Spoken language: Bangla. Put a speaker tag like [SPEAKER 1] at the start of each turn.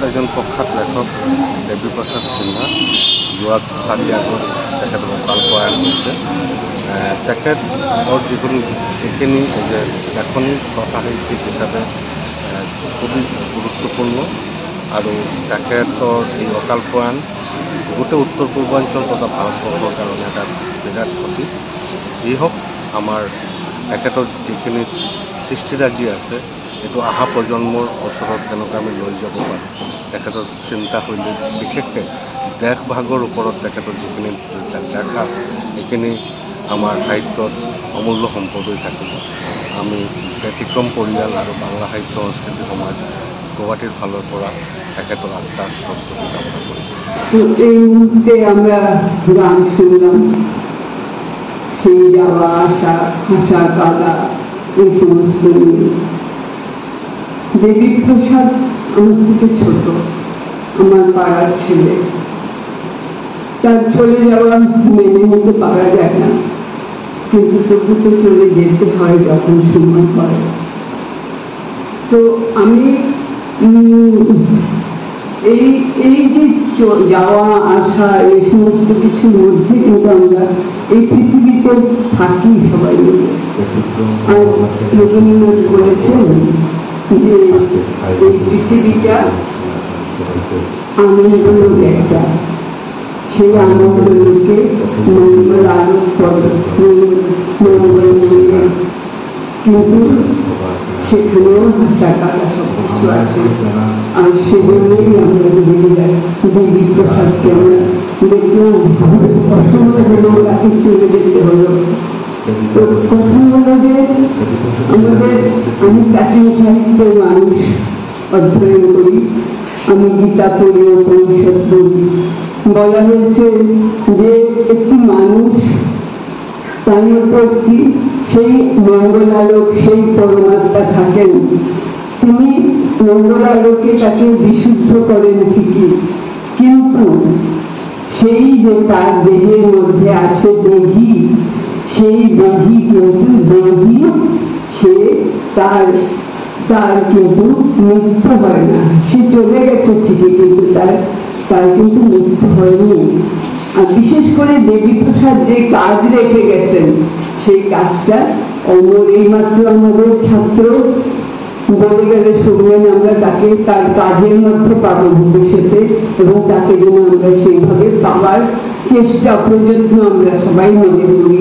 [SPEAKER 1] একজন প্রখ্যাত লেখক দেৱীপ্ৰসাদ সিনহা যোৱা 4 আগষ্ট তেখেতৰ অকাল প্ৰয়াণ হৈছে। তেখেতৰ যিখিনি যে লেখনিৰ কথাসাহিত্যিক হিচাপে খুবই গুৰুত্বপূৰ্ণ আৰু তেখেতৰ এই অকাল প্ৰয়াণ গোটেই উত্তৰ পূৰ্বাঞ্চল তথা ভাৰতবৰ্ষৰ কাৰণে এটা বিৰাট ক্ষতি। ই হওক আমাৰ তেখেতৰ যিখিনি সৃষ্টিৰাজি আছে এইটো অহা প্ৰজন্মৰ ওচৰত কেনেকৈ আমি লৈ যাব পাৰোঁ, তেখেতৰ চিন্তাশৈলী বিশেষকৈ দেশভাগৰ ওপৰত তেখেতৰ যিখিনি দেখা সেইখিনি আমাৰ সাহিত্যত অমূল্য সম্পদ হৈ থাকিব। আমি ব্যতিক্ৰম পৰিয়াল আৰু বাংলা সাহিত্য সংস্কৃতি সমাজ গুৱাহাটীৰ ফালৰ পৰা তেখেতৰ আত্মাৰ সদ্গতি কামনা কৰিছোঁ।
[SPEAKER 2] এই মুহূর্তে আমরা গান শুনলাম, সেই যাওয়া আসা হাসা কাদা এই সমস্ত নিয়ে। দেবীপ্রসাদ আমার থেকে ছোট, আমার পাড়ার ছেলে, তার চলে যাওয়া মেনে নিতে পারা যায় না, কিন্তু তবু তো চলে যেতে হয় যখন সময় হয়। তো আমি এই যে যাওয়া আসা এই সমস্ত কিছুর মধ্যে কিন্তু আমরা এই পৃথিবীতে থাকি সবাই মিলে। আর রবীন্দ্রনাথ বলেছেন যে এই পৃথিবীটা আনন্দলোক একটা, সেই আনন্দলোকে মঙ্গল আলোক মঙ্গল কিন্তু সেখানেও হাসা কাটা সব কিছু আছে। আর সেজন্যই আমরা দেবীপ্রসাদকে আমরা দেখলাম অসম্ভব হলো, তাকে চলে যেতে হলো। তো কথা হলো যে আমি প্রাচীন সাহিত্যের মানুষ, অধ্যয়ন করি, আমি গীতা পড়ি, উপনিষদ পড়ি। বলা হয়েছে যে একটি মানুষ তার উপর কি সেই মঙ্গলালোক, সেই পরমাত্মা থাকেন, তিনি মঙ্গলালোকে তাকে বিশুদ্ধ করেন ঠিকই, কিন্তু সেই যে তার দেহের মধ্যে আছে দেহী, সেই দেহী কিন্তু দেহী, সে তার কিন্তু মৃত্যু হয় না। সে চলে গেছে ঠিকই, কিন্তু তার কিন্তু মৃত্যু হয়নি। আর বিশেষ করে দেবীপ্রসাদ যে কাজ রেখে গেছেন সেই কাজটা অমর। এইমাত্র আমাদের ছাত্র বলে গেলে শুনবেন, আমরা তাকে তার কাজের মধ্যে পাবো ভবিষ্যতে, এবং তাকে যেন আমরা সেইভাবে পাওয়ার চেষ্টা প্রযত্ন আমরা সবাই মনে করি।